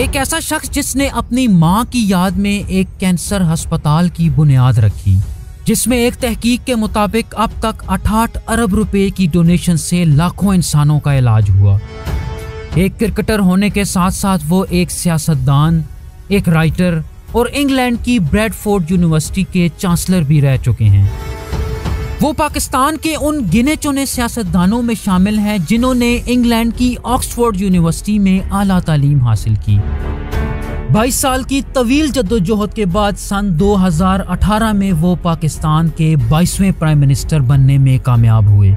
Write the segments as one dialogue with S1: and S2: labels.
S1: एक ऐसा शख्स जिसने अपनी माँ की याद में एक कैंसर अस्पताल की बुनियाद रखी, जिसमें एक तहकीक के मुताबिक अब तक 68 अरब रुपए की डोनेशन से लाखों इंसानों का इलाज हुआ। एक क्रिकेटर होने के साथ साथ वो एक सियासतदान, एक राइटर और इंग्लैंड की ब्रैडफोर्ड यूनिवर्सिटी के चांसलर भी रह चुके हैं। वो पाकिस्तान के उन गिने चुने सियासतदानों में शामिल हैं जिन्होंने इंग्लैंड की ऑक्सफोर्ड यूनिवर्सिटी में आला तालीम हासिल की। 22 साल की तवील जद्दोजहद के बाद सन 2018 में वो पाकिस्तान के 22वें प्राइम मिनिस्टर बनने में कामयाब हुए।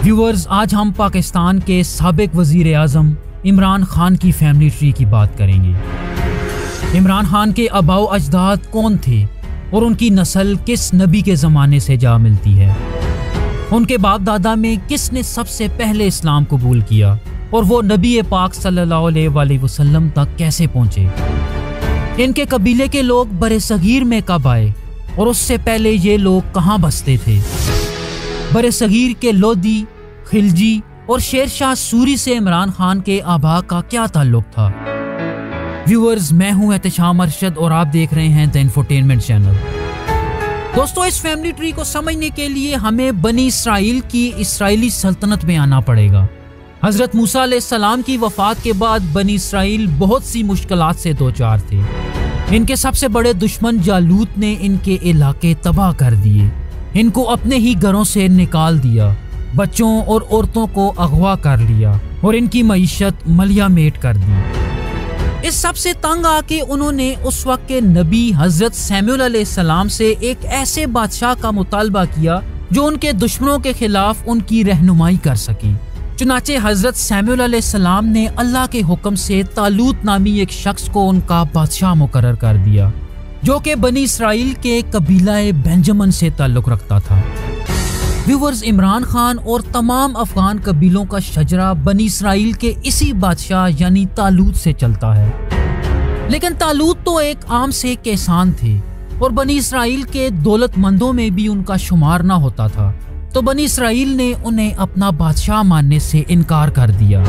S1: व्यूअर्स, आज हम पाकिस्तान के साबिक वजीर आज़म इमरान खान की फैमिली ट्री की बात करेंगे। इमरान खान के आबाओ अजदाद कौन थे और उनकी नस्ल किस नबी के ज़माने से जा मिलती है? उनके बाप दादा में किसने सबसे पहले इस्लाम कबूल किया और वो नबी पाक सल्लल्लाहु अलैहि वसल्लम तक कैसे पहुँचे? इनके कबीले के लोग बरे सगीर में कब आए और उससे पहले ये लोग कहाँ बसते थे? बरे सगीर के लोदी, खिलजी और शेरशाह सूरी से इमरान खान के आबा का क्या ताल्लुक था? व्यूअर्स, मैं हूं एहतशाम अरशद और आप देख रहे हैं द इंफोटेनमेंट चैनल। दोस्तों, इस फैमिली ट्री को समझने के लिए हमें बनी इसराइल की इस्राइली सल्तनत में आना पड़ेगा। हजरत मूसा अलैहिस्सलाम की वफात के बाद बनी इसराइल बहुत सी मुश्किलात से दो चार थे। इनके सबसे बड़े दुश्मन जालूत ने इनके इलाके तबाह कर दिए, इनको अपने ही घरों से निकाल दिया, बच्चों और औरतों को अगवा कर लिया और इनकी मईशत मलिया मेट कर दी। इस सब से तंग आके उन्होंने उस वक्त के नबी हजरत सैमुअल अलैहिस्सलाम से एक ऐसे बादशाह का मुतालबा किया जो उनके दुश्मनों के खिलाफ उनकी रहनुमाई कर सकी। चुनाचे हजरत सैमुअल अलैहिस्सलाम ने अल्लाह के हुक्म से तालूत नामी एक शख्स को उनका बादशाह मुकर्रर कर दिया, जो कि बनी इसराइल के कबीलाए बेंजामिन से ताल्लुक रखता था। व्यूअर्स, इमरान खान और तमाम अफगान कबीलों का शजरा बनी इसराइल के इसी बादशाह यानी तालूत से चलता है। लेकिन तालूत तो एक आम से किसान थे और बनी इसराइल के दौलतमंदों में भी उनका शुमार ना होता था, तो बनी इसराइल ने उन्हें अपना बादशाह मानने से इनकार कर दिया।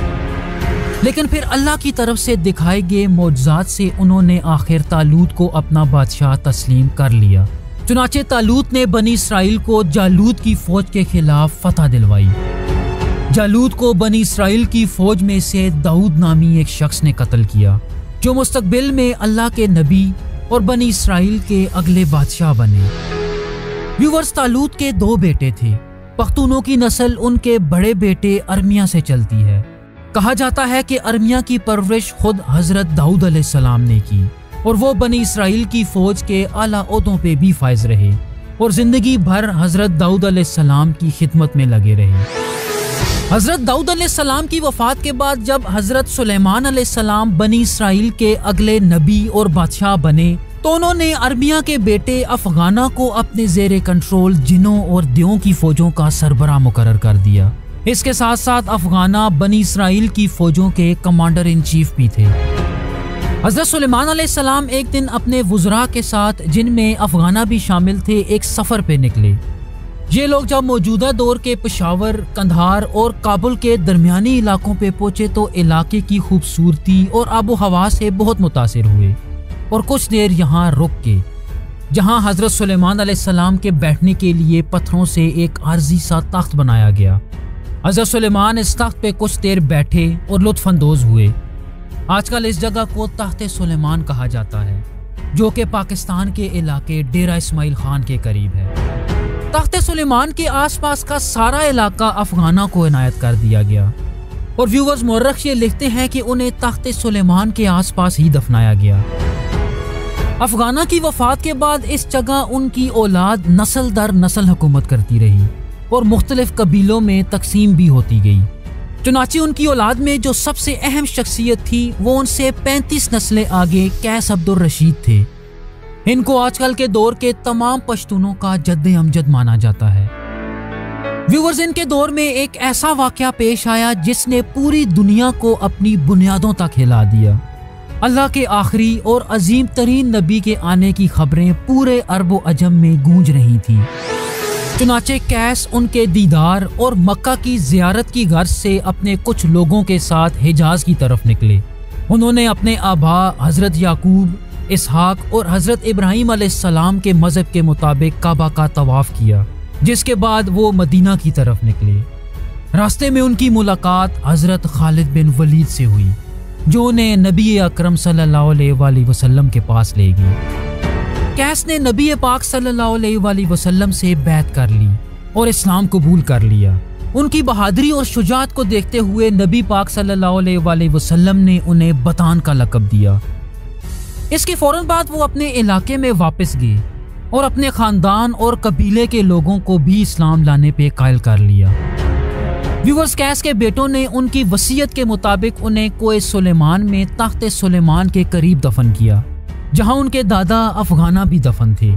S1: लेकिन फिर अल्लाह की तरफ से दिखाए गए मौजज़ात से उन्होंने आखिर तालूत को अपना बादशाह तस्लीम कर लिया। चुनाचे तालूत ने बनी इसराइल को जालूत की फौज के खिलाफ फतह दिलवाई। जालूत को बनी इसराइल की फौज में से दाऊद नामी एक शख्स ने कत्ल किया, जो मुस्तकबिल में अल्लाह के नबी और बनी इसराइल के अगले बादशाह बने। व्यूअर्स, तालूत के दो बेटे थे। पख्तूनों की नस्ल उनके बड़े बेटे अरमिया से चलती है। कहा जाता है कि अरमिया की परवरिश खुद हजरत दाऊद अलैहिस्सलाम ने की और वो बनी इसराइल की फौज के आला ओहदों पे भी फायज रहे और जिंदगी भर हजरत दाऊद अलैहिस्सलाम की खिदमत में लगे रहे। हजरत दाऊद अलैहिस्सलाम की वफात के बाद जब हजरत सुलेमान अलैहिस्सलाम बनी इसराइल के अगले नबी और बादशाह बने, तो उन्होंने अरमिया के बेटे अफगाना को अपने जेरे कंट्रोल जिनों और दियों की फौजों का सरबराह मुकर्रर कर दिया। इसके साथ साथ अफगाना बनी इसराइल की फौजों के कमांडर इन चीफ भी थे। हजरत सुलेमान अलैहिस्सलाम एक दिन अपने वुज़रा के साथ, जिनमें अफगाना भी शामिल थे, एक सफ़र पे निकले। ये लोग जब मौजूदा दौर के पेशावर, कंधार और काबुल के दरमियानी इलाकों पे पहुंचे तो इलाके की खूबसूरती और आबो हवा से बहुत मुतासिर हुए और कुछ देर यहाँ रुक के, जहाँ हजरत सुलेमान अलैहिस्सलाम के बैठने के लिए पत्थरों से एक आर्जी सा तख्त बनाया गया। हजरत सुलेमान इस तख्त पे कुछ देर बैठे और लुत्फानंदोज हुए। आजकल इस जगह को तख्ते सुलेमान कहा जाता है, जो कि पाकिस्तान के इलाके डेरा इस्माइल खान के करीब है। तख्ते सुलेमान के आसपास का सारा इलाका अफगाना को इनायत कर दिया गया और व्यूअर्स, मौरख ये लिखते हैं कि उन्हें तख्ते सुलेमान के आसपास ही दफनाया गया। अफगाना की वफात के बाद इस जगह उनकी औलाद नस्ल दर नस्ल हुकूमत करती रही और मुख्तलिफ कबीलों में तकसीम भी होती गई। चुनाचे उनकी औलाद में जो सबसे अहम शख्सियत थी वो उनसे 35 नस्लें आगे कैस अब्दुल रशीद थे। इनको आजकल के दौर के तमाम पश्तूनों का जद्दे अमजद माना जाता है। व्यूअर्स, इनके दौर में एक ऐसा वाकया पेश आया जिसने पूरी दुनिया को अपनी बुनियादों तक हिला दिया। अल्लाह के आखिरी और अजीम तरीन नबी के आने की खबरें पूरे अरब व अजम में गूंज रही थी। चुनाचे कैस उनके दीदार और मक्का की जियारत की गर्ज से अपने कुछ लोगों के साथ हिजाज की तरफ निकले उन्होंने अपने आबा हजरत याकूब, इसहाक और हजरत इब्राहिम अलैहिस्सलाम के मजहब के मुताबिक काबा का तवाफ किया, जिसके बाद वो मदीना की तरफ निकले। रास्ते में उनकी मुलाकात हजरत खालिद बिन वलीद से हुई, जो उन्हें नबी अकरम सल्लल्लाहु अलैहि वसल्लम के पास ले गई। कैस ने नबी पाक सल्लल्लाहु अलैहि वसल्लम से बैत कर ली और इस्लाम कबूल कर लिया। उनकी बहादुरी और शुजाअत को देखते हुए नबी पाक सल्लल्लाहु अलैहि वसल्लम ने उन्हें बतान का लक़ब दिया। इसके फौरन बाद वो अपने इलाके में वापस गए और अपने खानदान और कबीले के लोगों को भी इस्लाम लाने पे कायल कर लिया। व्यूअर्स, कैस के बेटों ने उनकी वसीयत के मुताबिक उन्हें कोए सुलेमान में तख्त सुलेमान के करीब दफन किया, जहां उनके दादा अफगाना भी दफन थे।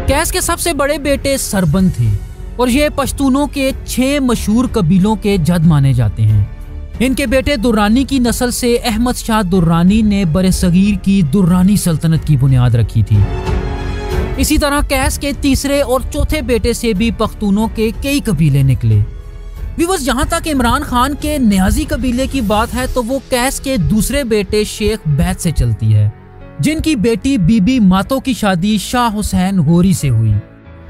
S1: कैस के सबसे बड़े बेटे सरबंद थे और ये पश्तूनों के 6 मशहूर कबीलों के जद माने जाते हैं। इनके बेटे दुर्रानी की नस्ल से अहमद शाह दुर्रानी ने बरसगीर की दुर्रानी सल्तनत की बुनियाद रखी थी। इसी तरह कैस के तीसरे और चौथे बेटे से भी पख्तूनों के कई कबीले निकले। व्यूअर्स, जहां तक इमरान खान के न्याजी कबीले की बात है तो वो कैस के दूसरे बेटे शेख बैत से चलती है, जिनकी बेटी बीबी मातो की शादी शाह हुसैन गोरी से हुई,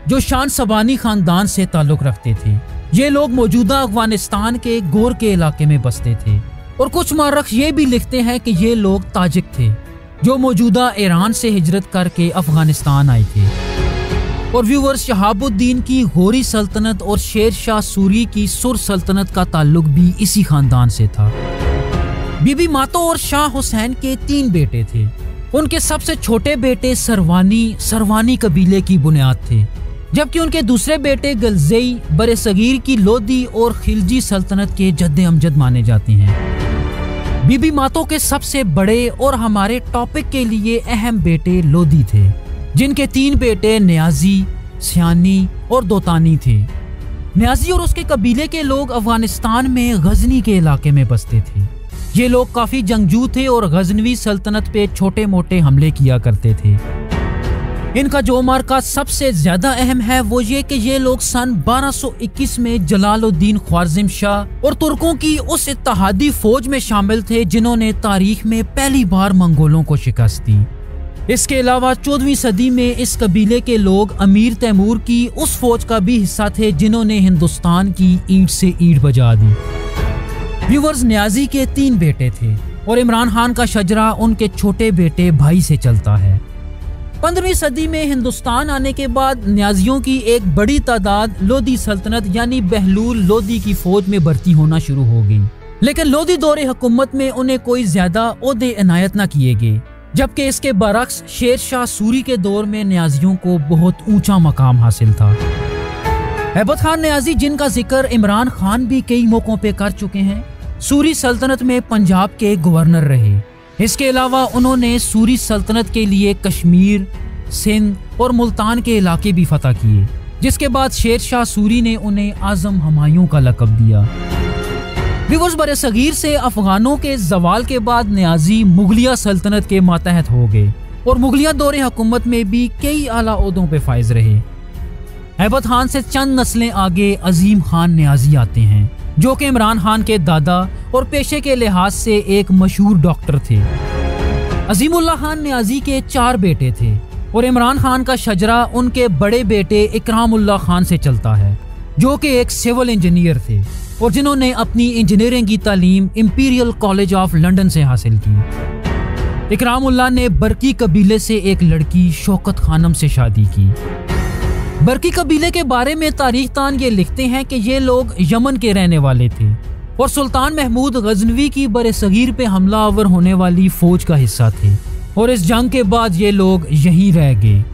S1: जो शान सबानी खानदान से ताल्लुक रखते थे। ये लोग मौजूदा अफगानिस्तान के गोर के इलाके में बसते थे और कुछ मौरख ये भी लिखते हैं कि ये लोग ताजिक थे, जो मौजूदा ईरान से हिजरत करके अफगानिस्तान आए थे। और व्यूअर्स, शहाबुद्दीन की गोरी सल्तनत और शेर शाह सूरी की सुर सल्तनत का ताल्लुक भी इसी खानदान से था। बीबी मातो और शाह हुसैन के 3 बेटे थे। उनके सबसे छोटे बेटे सरवानी कबीले की बुनियाद थे, जबकि उनके दूसरे बेटे गलजेई बरसगीर की लोदी और खिलजी सल्तनत के जद्दे अमजद माने जाते हैं। बीबी मातो के सबसे बड़े और हमारे टॉपिक के लिए अहम बेटे लोदी थे, जिनके 3 बेटे न्याजी, सियानी और दोतानी थे। न्याजी और उसके कबीले के लोग अफगानिस्तान में गजनी के इलाके में बसते थे। ये लोग काफी जंगजू थे और गजनवी सल्तनत पे छोटे मोटे हमले किया करते थे। इनका जो मार्का सबसे ज्यादा अहम है वो ये कि ये लोग सन 1221 में जलालुद्दीन ख्वारिज़्म शाह और तुर्कों की उस इत्तेहादी फौज में शामिल थे जिन्होंने तारीख में पहली बार मंगोलों को शिकस्त दी। इसके अलावा 14वीं सदी में इस कबीले के लोग अमीर तैमूर की उस फौज का भी हिस्सा थे जिन्होंने हिंदुस्तान की ईंट से ईंट बजा दी। व्यूअर्स, न्याजी के 3 बेटे थे और इमरान खान का शजरा उनके छोटे बेटे भाई से चलता है। 15वीं सदी में हिंदुस्तान आने के बाद न्याजियों की एक बड़ी तादाद लोदी सल्तनत यानी बहलूल लोदी की फौज में भर्ती होना शुरू हो गई, लेकिन लोदी दौरे हुकूमत में उन्हें कोई ज्यादा ओहदे इनायत न किए गए, जबकि इसके बरक्स शेर शाह सूरी के दौर में न्याजियों को बहुत ऊंचा मकाम हासिल था। हैबत खान न्याजी, जिनका जिक्र इमरान खान भी कई मौकों पे कर चुके हैं, सूरी सल्तनत में पंजाब के गवर्नर रहे। इसके अलावा उन्होंने सूरी सल्तनत के लिए कश्मीर, सिंध और मुल्तान के इलाके भी फतह किए, जिसके बाद शेर शाह सूरी ने उन्हें आजम हमायूं का लक़ब दिया। व्यूअर्स, बरसगीर से अफगानों के जवाल के बाद न्याजी मुगलिया सल्तनत के मातहत हो गए और मुगलिया दौरे हुकूमत में भी कई आला ओहदों पे फाइज रहे। हैबत खान से चंद नस्लें आगे अजीम खान न्याजी आते हैं, जो कि इमरान खान के दादा और पेशे के लिहाज से एक मशहूर डॉक्टर थे। अजीमुल्लाह खान न्याजी के 4 बेटे थे और इमरान खान का शजरा उनके बड़े बेटे इकरामुल्लाह खान से चलता है, जो कि एक सिविल इंजीनियर थे और जिन्होंने अपनी इंजीनियरिंग की तालीम इंपीरियल कॉलेज ऑफ लंदन से हासिल की। इकरामुल्लाह ने बरकी कबीले से एक लड़की शौकत खानम से शादी की। बरकी कबीले के बारे में तारीखदान ये लिखते हैं कि ये लोग यमन के रहने वाले थे और सुल्तान महमूद गजनवी की बरसगीर पे हमला आवर होने वाली फौज का हिस्सा थे और इस जंग के बाद ये लोग यहीं रह गए।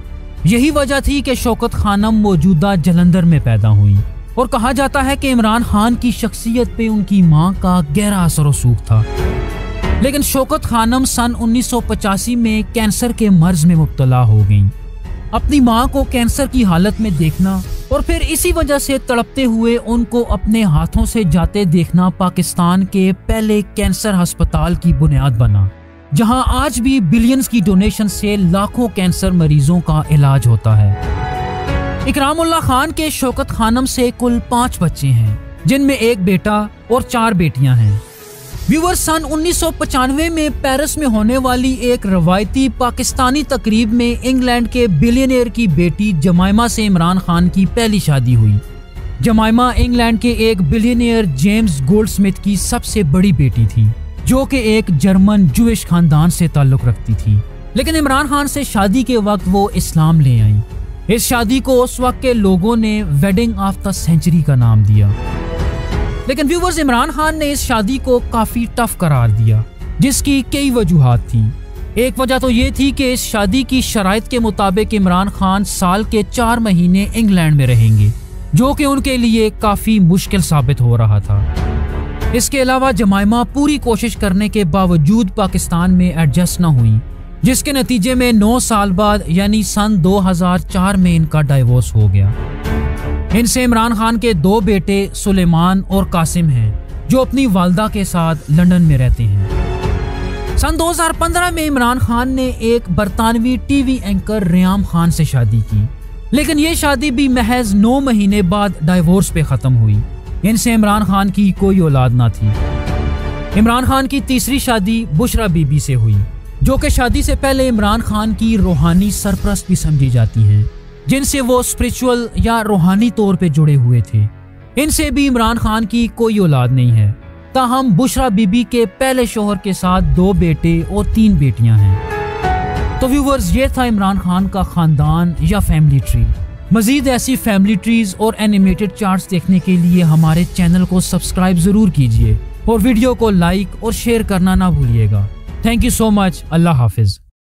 S1: यही वजह थी कि शौकत खानम मौजूदा जलंधर में पैदा हुई और कहा जाता है कि इमरान खान की शख्सियत पे उनकी मां का गहरा असर रसूख था। लेकिन शौकत खानम सन 1985 में कैंसर के मर्ज में मुब्तला हो गई। अपनी मां को कैंसर की हालत में देखना और फिर इसी वजह से तड़पते हुए उनको अपने हाथों से जाते देखना पाकिस्तान के पहले कैंसर अस्पताल की बुनियाद बना, जहां आज भी बिलियंस की डोनेशन से लाखों कैंसर मरीजों का इलाज होता है। इकरामुल्लाह खान के शौकत खानम से कुल 5 बच्चे हैं, जिनमें एक बेटा और 4 बेटियां हैं। व्यूअर्स, सन 1995 में पेरिस में होने वाली एक रवायती पाकिस्तानी तकरीब में इंग्लैंड के बिलियनियर की बेटी जमाइमा से इमरान खान की पहली शादी हुई। जमाइमा इंग्लैंड के एक बिलियनियर जेम्स गोल्डस्मिथ की सबसे बड़ी बेटी थी, जो कि एक जर्मन जूइश खानदान से ताल्लुक रखती थी। लेकिन इमरान खान से शादी के वक्त वो इस्लाम ले आई। इस शादी को उस वक्त के लोगों ने वेडिंग ऑफ द सेंचुरी का नाम दिया। लेकिन व्यूवर्स, इमरान खान ने इस शादी को काफी टफ करार दिया, जिसकी कई वजूहात थी। एक वजह तो ये थी कि इस शादी की शराइत के मुताबिक इमरान खान साल के 4 महीने इंग्लैंड में रहेंगे, जो कि उनके लिए काफी मुश्किल साबित हो रहा था। इसके अलावा जमाइमा पूरी कोशिश करने के बावजूद पाकिस्तान में एडजस्ट न हुई, जिसके नतीजे में 9 साल बाद यानी सन 2004 में इनका डाइवोर्स हो गया। इनसे इमरान खान के 2 बेटे सुलेमान और कासिम हैं, जो अपनी वालदा के साथ लंदन में रहते हैं। सन 2015 में इमरान खान ने एक बरतानवी टीवी एंकर रियाम खान से शादी की, लेकिन ये शादी भी महज 9 महीने बाद डाइवोर्स पे खत्म हुई। इनसे इमरान खान की कोई औलाद ना थी। इमरान खान की तीसरी शादी बुशरा बीबी से हुई, जो कि शादी से पहले इमरान खान की रूहानी सरपरस्त भी समझी जाती हैं, जिनसे वो स्पिरिचुअल या रूहानी तौर पे जुड़े हुए थे। इनसे भी इमरान खान की कोई औलाद नहीं है। ताहम बुशरा बीबी के पहले शोहर के साथ 2 बेटे और 3 बेटियां हैं। तो व्यूवर्स, ये था इमरान खान का खानदान या फैमिली ट्री। मजीद ऐसी फैमिली ट्रीज और एनिमेटेड चार्ट्स देखने के लिए हमारे चैनल को सब्सक्राइब जरूर कीजिए और वीडियो को लाइक और शेयर करना ना भूलिएगा। Thank you so much. Allah Hafiz.